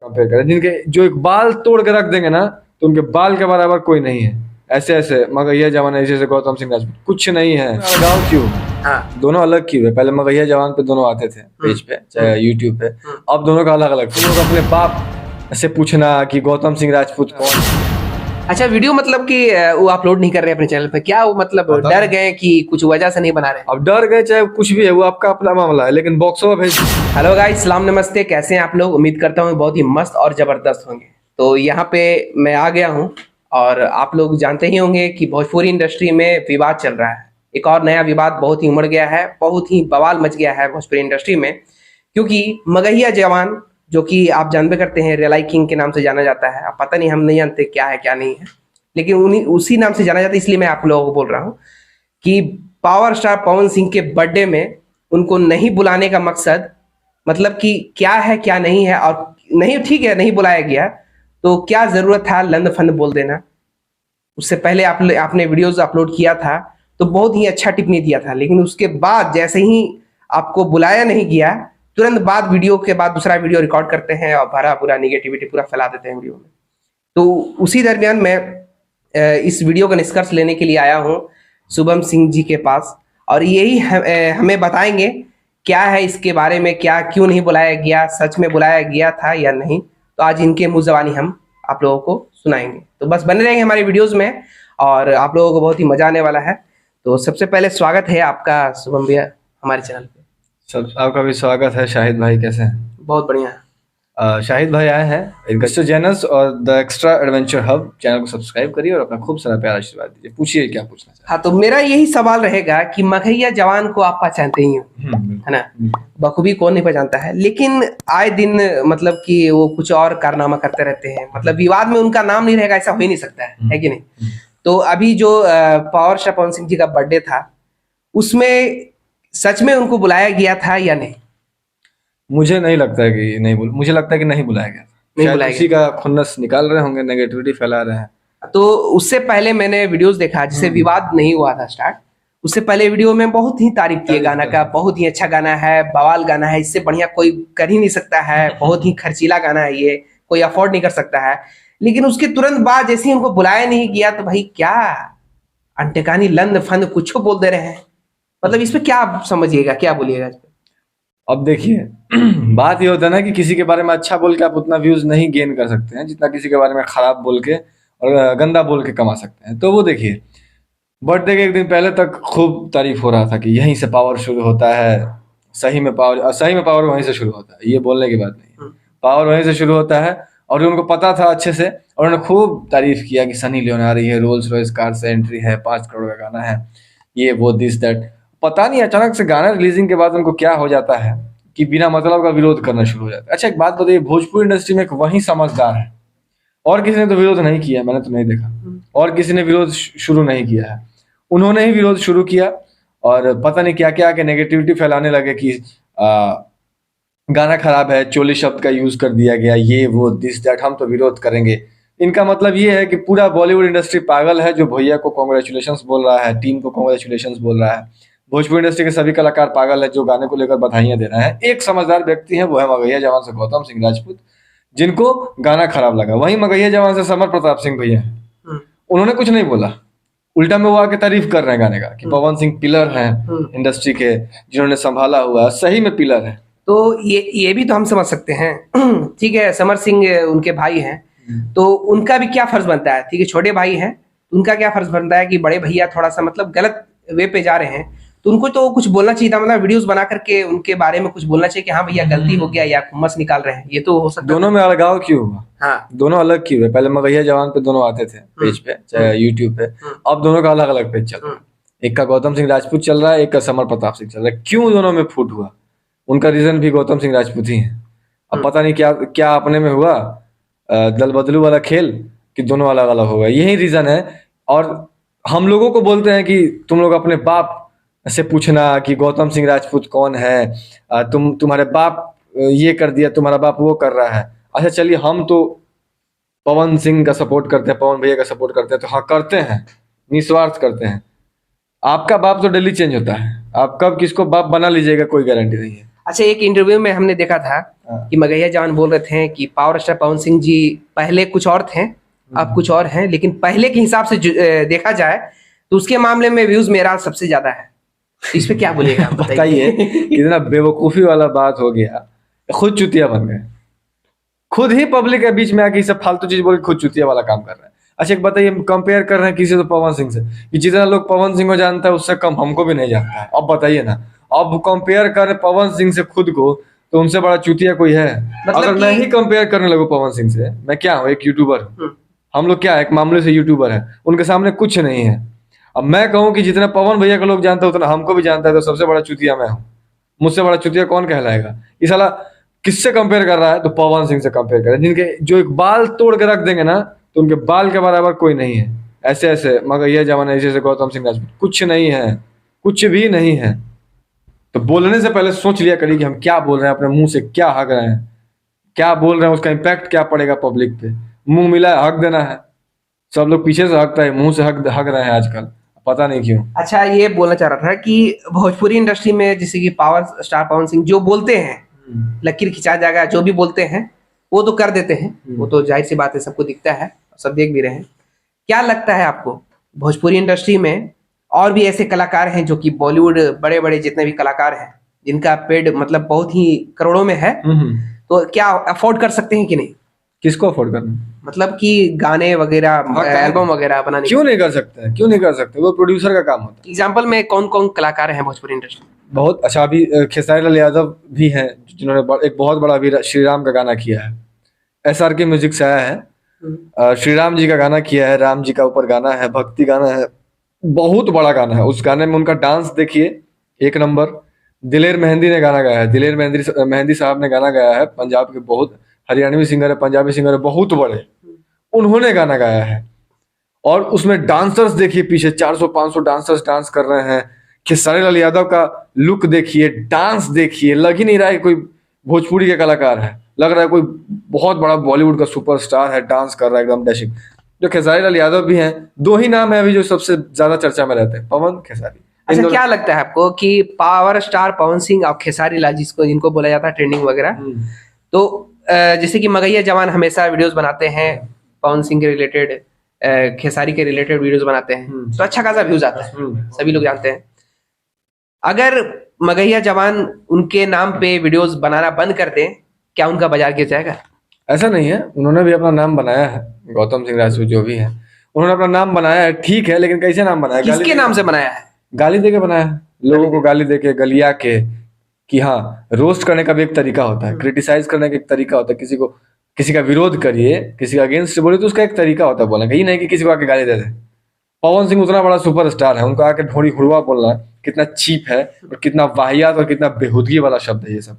Compare करें, जिनके जो एक बाल तोड़ के रख देंगे ना तो उनके बाल के बराबर कोई नहीं है। ऐसे ऐसे मगहिया जवान, ऐसे ऐसे गौतम सिंह राजपूत, कुछ नहीं है। अलगाव क्यों? हाँ। दोनों अलग क्यों है? पहले मगहिया जवान पे दोनों आते थे पेज पे, चाहे यूट्यूब पे, अब दोनों का अलग अलग। तुम लोग अपने बाप से पूछना कि गौतम सिंह राजपूत कौन। अच्छा, वीडियो मतलब कि वो अपलोड नहीं कर रहे अपने चैनल पे, क्या वो मतलब डर गए कि कुछ वजह से नहीं बना रहे? अब डर गए चाहे कुछ भी है, वो आपका अपना मामला है, लेकिन बॉक्स में भेज। हेलो गाइस, सलाम नमस्ते, कैसे हैं आप लोग? उम्मीद करता हूँ बहुत ही मस्त और जबरदस्त होंगे। तो यहाँ पे मैं आ गया हूँ और आप लोग जानते ही होंगे कि भोजपुरी इंडस्ट्री में विवाद चल रहा है। एक और नया विवाद बहुत ही उमड़ गया है, बहुत ही बवाल मच गया है भोजपुरी इंडस्ट्री में, क्योंकि मगहिया जवान, जो कि आप जानते करते हैं रियलाई किंग के नाम से जाना जाता है। अब पता नहीं, हम नहीं जानते क्या है क्या नहीं है, लेकिन उन्हीं उसी नाम से जाना जाता है। इसलिए मैं आप लोगों को बोल रहा हूँ कि पावर स्टार पवन सिंह के बर्थडे में उनको नहीं बुलाने का मकसद मतलब कि क्या है क्या नहीं है। और नहीं, ठीक है, नहीं बुलाया गया तो क्या जरूरत था लंद फंद बोल देना? उससे पहले आपने वीडियोस अपलोड किया था तो बहुत ही अच्छा टिप्पणी दिया था, लेकिन उसके बाद जैसे ही आपको बुलाया नहीं गया, तुरंत बाद वीडियो के बाद दूसरा वीडियो रिकॉर्ड करते हैं और भरा पूरा निगेटिविटी पूरा फैला देते हैं वीडियो में। तो उसी दरमियान मैं इस वीडियो का निष्कर्ष लेने के लिए आया हूँ शुभम सिंह जी के पास, और यही हमें बताएंगे क्या है इसके बारे में, क्या क्यों नहीं बुलाया गया, सच में बुलाया गया था या नहीं। तो आज इनके मुंह ज़बानी हम आप लोगों को सुनाएंगे, तो बस बने रहेंगे हमारी वीडियोस में और आप लोगों को बहुत ही मजा आने वाला है। तो सबसे पहले स्वागत है आपका शुभम भैया हमारे चैनल पे। सब आपका भी स्वागत है। शाहिद भाई कैसे हैं? बहुत बढ़िया। शाहिद भाई आए हैं इन्वेस्टर जैनस और the extra adventure hub channel को सब्सक्राइब करिए और अपना खूब सारा प्यार आशीर्वाद दीजिए। पूछिए क्या पूछना चाहिए। हाँ, तो मेरा यही सवाल रहेगा कि मगहिया जवान को आप पहचानते ही हो, है ना? बखूबी कौन नहीं पहचानता है, लेकिन आए दिन मतलब कि वो कुछ और कारनामा करते रहते हैं। मतलब विवाद में उनका नाम नहीं रहेगा ऐसा हो ही नहीं सकता है कि नहीं? तो अभी जो पावर स्टार पवन सिंह जी का बर्थडे था, उसमें सच में उनको बुलाया गया था या नहीं? मुझे नहीं लगता है कि मुझे लगता है कि नहीं बुलाया गया। नहीं बुलाया उसी का खुन्नस निकाल रहे होंगे, नेगेटिविटी फैला रहे हैं। तो उससे पहले मैंने वीडियोस देखा जिससे विवाद नहीं हुआ था स्टार्ट। उससे पहले वीडियो में बहुत ही तारीफ किए गाना का, बहुत ही अच्छा गाना है, बवाल गाना है, इससे बढ़िया कोई कर ही नहीं सकता है, बहुत ही खर्चीला गाना है, ये कोई अफोर्ड नहीं कर सकता है। लेकिन उसके तुरंत बाद जैसे ही उनको बुलाया नहीं गया तो भाई क्या अनटेकानी लंद फंद कुछ बोल दे रहे हैं। मतलब इस पे क्या आप समझिएगा, क्या बोलिएगा इस पे? अब देखिए बात ये होता है ना कि किसी के बारे में अच्छा बोल के आप उतना व्यूज नहीं गेन कर सकते हैं जितना किसी के बारे में खराब बोल के और गंदा बोल के कमा सकते हैं। तो वो देखिए, बर्थडे के एक दिन पहले तक खूब तारीफ हो रहा था कि यहीं से पावर शुरू होता है, सही में पावर वहीं से शुरू होता है। ये बोलने की बात नहीं, पावर वहीं से शुरू होता है। और उनको पता था अच्छे से, और उन्होंने खूब तारीफ किया कि सनी लियोन आ रही है, रोल्स रॉयस कार से एंट्री है, 5 करोड़ का गाना है, ये वो दिस दैट। पता नहीं अचानक से गाना रिलीजिंग के बाद उनको क्या हो जाता है कि बिना मतलब का विरोध करना शुरू हो जाता है। अच्छा एक बात बताइए, भोजपुरी इंडस्ट्री में एक वही समझदार है, और किसी ने तो विरोध नहीं किया, मैंने तो नहीं देखा, और किसी ने विरोध शुरू नहीं किया है। उन्होंने ही विरोध शुरू किया और पता नहीं क्या क्या के नेगेटिविटी फैलाने लगे कि गाना खराब है, चोली शब्द का यूज कर दिया गया, ये वो दिस दैट, हम तो विरोध करेंगे। इनका मतलब ये है कि पूरा बॉलीवुड इंडस्ट्री पागल है, जो भैया को कांग्रेचुलेशंस बोल रहा है, टीम को कांग्रेचुलेशंस बोल रहा है। भोजपुरी इंडस्ट्री के सभी कलाकार पागल है जो गाने को लेकर बधाइयां दे रहे हैं। एक समझदार व्यक्ति है, वो है मगहिया जवान से गौतम सिंह राजपूत, जिनको गाना खराब लगा। वहीं मगहिया जवान से समर प्रताप सिंह भैया हैं, उन्होंने कुछ नहीं बोला, उल्टा में वो आके तारीफ कर रहे हैं गाने का कि पवन सिंह पिलर हैं इंडस्ट्री के, जिन्होंने संभाला हुआ, सही में पिलर है। तो ये भी तो हम समझ सकते हैं ठीक है, समर सिंह उनके भाई हैं, तो उनका भी क्या फर्ज बनता है? ठीक है, छोटे भाई हैं, उनका क्या फर्ज बनता है कि बड़े भैया थोड़ा सा मतलब गलत वे पे जा रहे हैं तो उनको तो कुछ बोलना चाहिए था। मतलब वीडियोस बना करके उनके बारे में कुछ बोलना चाहिए कि हाँ भैया गलती हो गया, या खुम्मस निकाल रहे हैं, ये तो हो सकता है। दोनों में अलगाव क्यों हुआ? हाँ, दोनों अलग क्यों है? पहले मगहिया जवान पे दोनों आते थे पेज पे, चाहे यूट्यूब पे, अब दोनों का अलग अलग पेज चल रहा है। एक का गौतम सिंह राजपूत चल रहा है, एक का समर प्रताप सिंह चल रहा है। क्यों दोनों में फूट हुआ? उनका रीजन भी गौतम सिंह राजपूत ही है। अब पता नहीं क्या क्या अपने में हुआ, दल बदलू वाला खेल, कि दोनों अलग अलग हो गए, यही रीजन है। और हम लोगों को बोलते हैं कि तुम लोग अपने बाप से पूछना कि गौतम सिंह राजपूत कौन है, तुम्हारे बाप ये कर दिया, तुम्हारा बाप वो कर रहा है। अच्छा चलिए, हम तो पवन सिंह का सपोर्ट करते हैं, पवन भैया का सपोर्ट करते हैं, तो हाँ करते हैं, निस्वार्थ करते हैं। आपका बाप तो डेली चेंज होता है, आप कब किसको बाप बना लीजिएगा कोई गारंटी नहीं है। अच्छा, एक इंटरव्यू में हमने देखा था कि मगहिया जवान बोल रहे थे कि पावर स्टार पवन सिंह जी पहले कुछ और थे, अब कुछ और हैं, लेकिन पहले के हिसाब से देखा जाए तो उसके मामले में व्यूज मेरा सबसे ज्यादा है। इस पे क्या बोलिएगा आप बताइए। कितना बेवकूफी वाला बात हो गया, खुद चुतिया बन गए, खुद ही पब्लिक के बीच में आके सब फालतू चीज बोल के खुद चुतिया वाला काम कर रहे हैं। अच्छा एक बताइए, कंपेयर कर रहे हैं किसी तो पवन सिंह से, कि जितना लोग पवन सिंह को जानता है उससे कम हमको भी नहीं जानता है। अब बताइए ना, अब कंपेयर कर पवन सिंह से खुद को, तो उनसे बड़ा चुतिया कोई है? मतलब अगर मैं ही कंपेयर करने लगूं पवन सिंह से, मैं क्या हूँ, एक यूट्यूबर हूँ, हम लोग क्या है, एक मामले से यूट्यूबर है, उनके सामने कुछ नहीं है। अब मैं कहूँ कि जितना पवन भैया को लोग जानते हैं उतना हमको भी जानता है, तो सबसे बड़ा चुतिया मैं हूँ। मुझसे बड़ा चुतिया कौन कहलाएगा? इस साला किससे कंपेयर कर रहा है? तो पवन सिंह से कंपेयर कर रहा है, जिनके जो एक बाल तोड़ के रख देंगे ना, तो उनके बाल के बराबर कोई नहीं है। ऐसे ऐसे मगर यह जमाना, ऐसे गौतम सिंह राजपूत, कुछ नहीं है, कुछ भी नहीं है। तो बोलने से पहले सोच लिया करिए कि हम क्या बोल रहे हैं, अपने मुंह से क्या हक रहे हैं, क्या बोल रहे हैं, उसका इम्पैक्ट क्या पड़ेगा पब्लिक पे। मुंह मिला है, हक देना है। सब लोग पीछे से हकता है, मुंह से हक रहे हैं आजकल, पता नहीं क्यों। अच्छा ये बोलना चाह रहा था कि भोजपुरी इंडस्ट्री में जैसे कि पावर स्टार पवन सिंह जो बोलते हैं, लकीर खिंचा जाएगा, जो भी बोलते हैं वो तो कर देते हैं, वो तो जाहिर सी बात है, सबको दिखता है, सब देख भी रहे हैं। क्या लगता है आपको भोजपुरी इंडस्ट्री में और भी ऐसे कलाकार हैं जो कि बॉलीवुड बड़े बड़े जितने भी कलाकार हैं जिनका पेड मतलब बहुत ही करोड़ों में है, तो क्या अफोर्ड कर सकते हैं कि नहीं? किसको अफोर्ड करना? मतलब कि गाने वगैरह, एल्बम वगैरह बनाने? क्यों नहीं कर सकते हैं, क्यों नहीं कर सकते? वो प्रोड्यूसर का काम होता है। एग्जाम्पल में कौन कौन कलाकार हैं भोजपुरी इंडस्ट्री में? बहुत अच्छा, अभी खेसारी लाल यादव भी हैं जिन्होंने एक बहुत बड़ा अभी श्री राम का गाना किया है, SRK म्यूजिक से आया है। श्री राम जी का गाना किया है, राम जी का ऊपर गाना है, भक्ति गाना है, बहुत बड़ा गाना है। उस गाने में उनका डांस देखिए, एक नंबर। दिलेर मेहंदी ने गाना गाया है, दिलेर मेहंदी साहब ने गाना गाया है, पंजाब के बहुत हरियाणवी सिंगर है, पंजाबी सिंगर है, बहुत बड़े, उन्होंने गाना गाया है। और उसमें डांसर्स देखिए, पीछे 400-500 डांसर्स डांस कर रहे हैं। खेसारी लाल यादव का लुक देखिए, डांस देखिए, लग ही नहीं रहा है कोई भोजपुरी के कलाकार है, लग रहा है कोई बहुत बड़ा बॉलीवुड का सुपरस्टार है, डांस कर रहा है एकदम डैशिंग। जो खेसारी लाल यादव भी हैं, दो ही नाम है अभी जो सबसे ज्यादा चर्चा में रहते हैं, पवन, खेसारी। अच्छा क्या लगता है आपको कि पावर स्टार पवन सिंह और खेसारी लाल जिनको बोला जाता है ट्रेंडिंग वगैरह, तो जैसे कि मगहिया जवान हमेशा वीडियोस बनाते हैं पवन सिंह के रिलेटेड, खेसारी के रिलेटेड वीडियोस बनाते हैं, तो अच्छा खासा व्यूज आता है, सभी लोग जानते हैं। अगर मगहिया जवान उनके नाम पे वीडियोस बनाना बंद कर दें, क्या उनका बाजार गिर जाएगा? ऐसा नहीं है, उन्होंने भी अपना नाम बनाया है, गौतम सिंह राजपूत जो भी है, उन्होंने अपना नाम बनाया है, ठीक है, लेकिन कैसे नाम बनाया? किसके नाम से बनाया है? गाली देके बनाया है, लोगों को गाली देके, गलिया के। कि हाँ, रोस्ट करने का भी एक तरीका होता है, क्रिटिसाइज करने का एक तरीका होता है, किसी का विरोध करिए, किसी का अगेंस्ट बोले तो उसका एक तरीका होता है बोलने का, ये नहीं कि किसी को आके गाली दे दे। पवन सिंह उतना बड़ा सुपरस्टार है, उनको आके ढोड़ी हुड़वा बोलना कितना चीप है, और कितना वाहियात और कितना बेहूदगी वाला शब्द है ये सब।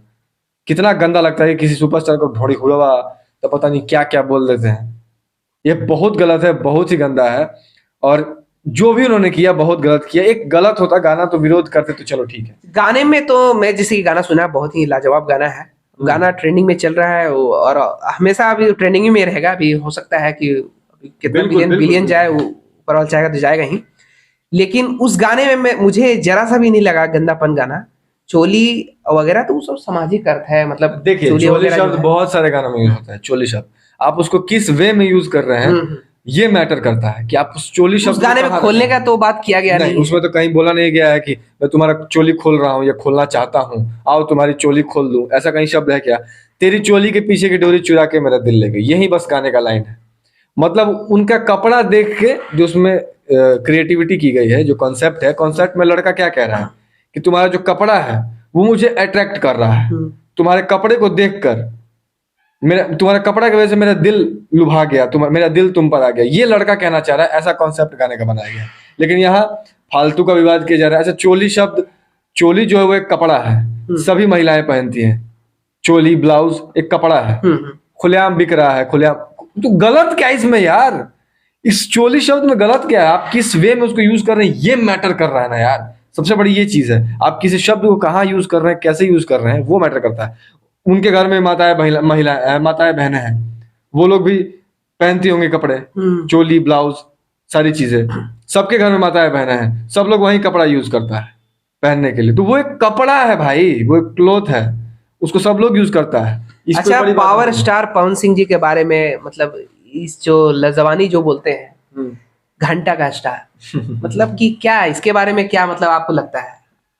कितना गंदा लगता है कि किसी सुपरस्टार को ढोड़ी हुड़वा, तो पता नहीं क्या क्या बोल देते हैं। ये बहुत गलत है, बहुत ही गंदा है, और जो भी उन्होंने किया बहुत गलत किया। एक गलत होता गाना तो विरोध करते तो चलो ठीक है। गाने में तो मैं जैसे कि गाना सुना, बहुत ही लाजवाब गाना है, गाना ट्रेंडिंग में चल रहा है और हमेशा अभी ट्रेंडिंग में रहेगा। अभी हो सकता है कि कितना बिलियन जाए, ऊपर वाला चाहेगा तो जाएगा ही, लेकिन उस गाने में मुझे जरा सा भी नहीं लगा गंदापन। गाना चोली वगैरह तो सब सामाजिक अर्थ है, मतलब देखिए चोली शब्द बहुत सारे गानों में यूज होता है। चोली शब्द आप उसको किस वे में यूज कर रहे हैं ये मैटर करता है, कि आप उस चोली शब्द गाने में खोलने का तो बात किया गया नहीं, उसमें तो कहीं बोला नहीं गया है कि मैं तुम्हारा चोली खोल रहा हूँ या खोलना चाहता हूँ, आओ तुम्हारी चोली खोल दूं, ऐसा कहीं शब्द है क्या? तेरी चोली के पीछे की डोरी चुरा के मेरा दिल ले गई, यही बस गाने का लाइन है। मतलब उनका कपड़ा देख के जो उसमें क्रिएटिविटी की गई है, जो कॉन्सेप्ट है, कॉन्सेप्ट में लड़का क्या कह रहा है कि तुम्हारा जो कपड़ा है वो मुझे अट्रैक्ट कर रहा है, तुम्हारे कपड़े को देखकर तुम्हारा कपड़ा की वजह से मेरा दिल लुभा गया, मेरा दिल तुम पर आ गया, ये लड़का कहना चाह रहा है। ऐसा कॉन्सेप्ट गाने का बनाया गया, लेकिन यहाँ फालतू का विवाद किया जा रहा है। ऐसा चोली शब्द, चोली जो है वो एक कपड़ा है, सभी महिलाएं पहनती हैं चोली, ब्लाउज एक कपड़ा है, खुलेआम बिक रहा है, खुलेआम। तो गलत क्या इसमें यार? इस चोली शब्द में गलत क्या है? आप किस वे में उसको यूज कर रहे हैं ये मैटर कर रहा है ना यार, सबसे बड़ी ये चीज है। आप किसी शब्द को कहाँ यूज कर रहे हैं, कैसे यूज कर रहे हैं, वो मैटर करता है। उनके घर में माताएं बहनें हैं, वो लोग भी पहनती होंगे कपड़े, चोली, ब्लाउज, सारी चीजें, सबके घर में माताएं बहनें हैं, सब लोग वही कपड़ा यूज करता है पहनने के लिए। तो वो एक कपड़ा है भाई, वो एक क्लोथ है, उसको सब लोग यूज करता है। इस पे अच्छा, बड़ी बात पावर नहीं है। स्टार पवन सिंह जी के बारे में, मतलब इस जो लजवानी जो बोलते हैं, हम्म। घंटा का स्टार, मतलब कि क्या इसके बारे में क्या मतलब आपको लगता है,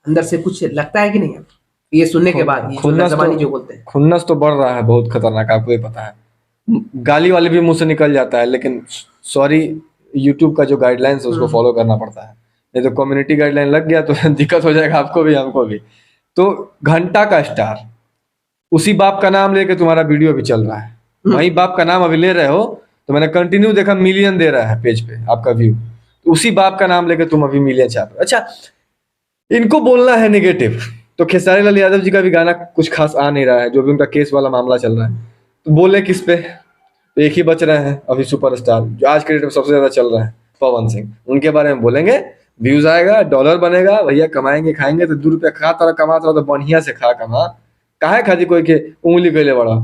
अंदर से कुछ लगता है कि नहीं आपको? ये सुनने के बाद ये जो खुन्नस लजवानी तो जो बोलते हैं। खुन्नस तो बढ़ रहा है, बहुत खतरनाक, आपको ये पता है। गाली वाली भी मुंह से निकल जाता है, लेकिन सॉरी, यूट्यूब का जो गाइडलाइंस है उसको फॉलो करना पड़ता है, नहीं तो कम्युनिटी गाइडलाइन लग गया तो दिक्कत हो जाएगा आपको भी हमको भी। तो घंटा का स्टार, उसी बाप का नाम लेके तुम्हारा वीडियो भी चल रहा है, वही बाप का नाम अभी ले रहे हो, तो मैंने कंटिन्यू देखा मिलियन दे रहा है पेज पे आपका व्यू, तो उसी बाप का नाम लेके तुम अभी मिलियन छाप रहे हो। अच्छा, इनको बोलना है नेगेटिव, तो खेसारी लाल यादव जी का भी गाना कुछ खास आ नहीं रहा है, जो भी उनका केस वाला मामला चल रहा है, तो बोले किस पे? तो एक ही बच रहे हैं अभी सुपरस्टार, जो आज के डेट में सबसे ज्यादा चल रहा है, पवन सिंह। उनके बारे में बोलेंगे, व्यूज आएगा, डॉलर बनेगा, भैया कमाएंगे खाएंगे, तो 2 रुपया खा तारा कमाता रहो तो बढ़िया से खा कमा, काहे खाती कोई के उंगली कैले बड़ा,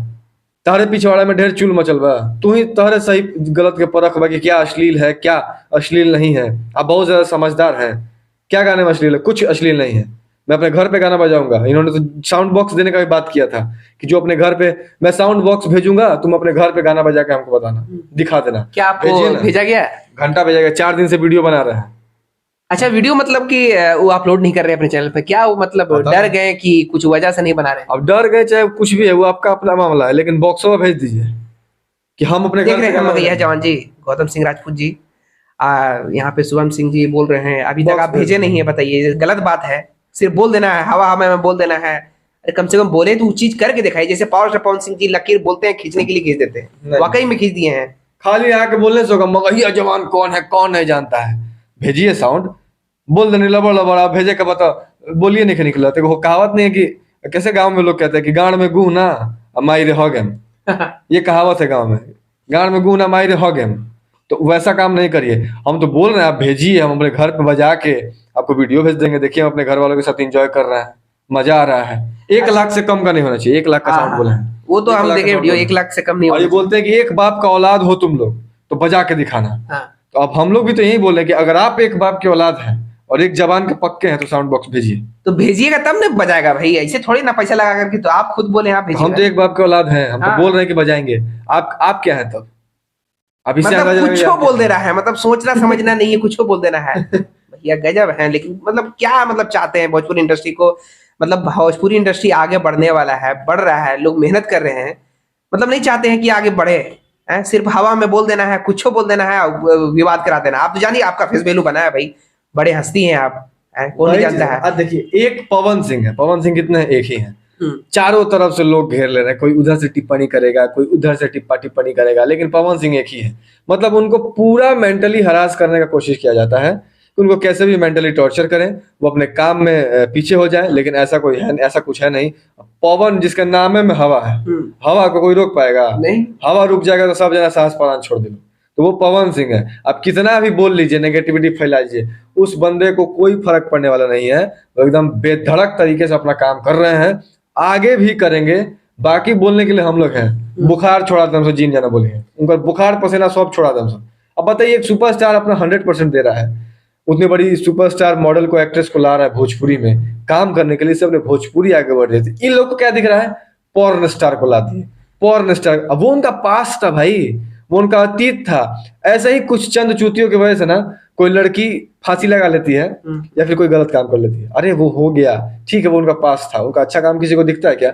तारे पिछवाड़ा में ढेर चुल मचल बा, तू ही तहरे सही गलत के परख बा कि क्या अश्लील है क्या अश्लील नहीं है। आप बहुत ज्यादा समझदार हैं, क्या गाने में अश्लील है? कुछ अश्लील नहीं है। मैं अपने घर पे गाना बजाऊंगा, इन्होंने तो साउंड बॉक्स देने का भी बात किया था कि जो अपने घर पे मैं साउंड बॉक्स भेजूंगा, तुम अपने घर पे गाना बजा के हमको बताना, दिखा देना। क्या आपको भेजिए ना। भेजा गया है? घंटा भेजेगा, 4 दिन से वीडियो बना रहे हैं। अच्छा, वीडियो मतलब कि वो अपलोड नहीं कर रहे अपने चैनल पे, क्या वो मतलब पता डर नहीं। गए कि कुछ वजह से नहीं बना रहे? अब डर गए चाहे कुछ भी है, वो आपका अपना मामला है, लेकिन बॉक्सों में भेज दीजिए कि हम अपने देख घर रहे पे हैं गाना मगैया बजाएंगे। जवान जी, गौतम सिंह राजपूत जी, यहाँ पे शुभम सिंह जी बोल रहे हैं अभी तक बॉक्स आप भेज भेजे नहीं है, बताइए गलत बात है। सिर्फ बोल देना है, हवा हवा में बोल देना है, अरे कम से कम बोले तो वो चीज करके दिखाई। जैसे पावर स्टार पवन सिंह जी लकीर बोलते हैं, खींचने के लिए खींच देते हैं, नहीं। वाकई में खींच दिए हैं। खाली आके बोलने से होगा मगहिया जवान कौन है, कौन नहीं जानता है। भेजिए साउंड, बोल देने लबड़ लबड़, आप भेजे का बताओ, बोलिए नहीं निकला। तो वो कहावत नहीं है कि कैसे गांव में लोग कहते हैं कि गांड में गू ना माई रे हो गेम, ये कहावत है गांव में, गांड में गू ना माई रे हो गेम। तो वैसा काम नहीं करिए। हम तो बोल रहे हैं आप भेजिए, हम अपने घर पे बजा के आपको वीडियो भेज देंगे, देखिए हम अपने घर वालों के साथ एंजॉय कर रहे हैं, मजा आ रहा है। 1 लाख से कम का नहीं होना चाहिए, 1 लाख का साउंड बोले हैं। वो तो 1 हम लाख का देखे sound वीडियो, बोले। 1 लाख से कम नहीं और ये होना बोलते हैं कि एक बाप का औलाद हो तुम लोग तो बजा के दिखाना। हाँ। तो अब हम लोग भी तो यही बोल रहे हैं कि अगर आप एक बाप के औलाद हैं और एक जवान के पक्के हैं तो साउंड बॉक्स भेजिए। तो भेजिएगा तब ना बजाएगा भाई, ऐसे थोड़ी ना पैसा लगा करके। तो आप खुद बोले आप हम तो भेजिएगा, एक बाप के औलाद हैं, हम हाँ। तो बोल रहे हैं कि बजाएंगे। आप क्या है तब? आप इससे मतलब अंदाजा कुछ लगाइए आप बोल क्या दे हैं। रहा है, मतलब सोचना समझना नहीं है, कुछ बोल देना है। भैया गजब है। लेकिन मतलब क्या मतलब चाहते हैं भोजपुरी इंडस्ट्री को, मतलब भोजपुरी इंडस्ट्री आगे बढ़ने वाला है, बढ़ रहा है, लोग मेहनत कर रहे हैं, मतलब नहीं चाहते हैं कि आगे बढ़े। सिर्फ हवा में बोल देना है, कुछ बोल देना है, विवाद करा देना। आप तो जानिए आपका फेस वैल्यू बना है भाई, बड़े हस्ती हैं आप, कौन नहीं जानता है। अब देखिए, एक पवन सिंह है, पवन सिंह कितने हैं? एक ही हैं। हम्म। चारों तरफ से लोग घेर ले रहे हैं, कोई उधर से टिप्पणी करेगा, कोई उधर से टिप्पणी करेगा, लेकिन पवन सिंह एक ही है। मतलब उनको पूरा मेंटली हरास करने का कोशिश किया जाता है कि उनको कैसे भी मेंटली टॉर्चर करें, वो अपने काम में पीछे हो जाए। लेकिन ऐसा कोई है, ऐसा कुछ है नहीं। पवन जिसका नाम है में हवा है, हवा को कोई रोक पाएगा? नहीं। हवा रुक जाएगा तो सब जना सांस प्राण छोड़ देंगे। तो वो पवन सिंह है। आप कितना भी बोल लीजिए, नेगेटिविटी फैला लीजिए, उस बंदे को कोई फर्क पड़ने वाला नहीं है। वो एकदम बेधड़क तरीके से अपना काम कर रहे हैं, आगे भी करेंगे। बाकी बोलने के लिए हम लोग हैं। बुखार छोड़ा दम से जीन जाना बोलेंगे, उनका बुखार पसीना सब छोड़ा दम से। अब बताइए, एक सुपरस्टार अपना 100% दे रहा है, उतनी बड़ी सुपरस्टार मॉडल को, एक्ट्रेस को ला रहा है भोजपुरी में काम करने के लिए, सबने भोजपुरी आगे बढ़ रही थी। इन लोग को क्या दिख रहा है? पॉर्न स्टार को ला दिए, पॉर्न स्टार। अब वो उनका पास था भाई, वो उनका अतीत था। ऐसा ही कुछ चंद चूतियों की वजह से ना कोई लड़की फांसी लगा लेती है या फिर कोई गलत काम कर लेती है। अरे वो हो गया, ठीक है, वो उनका पास था, उनका अच्छा काम किसी को दिखता है क्या?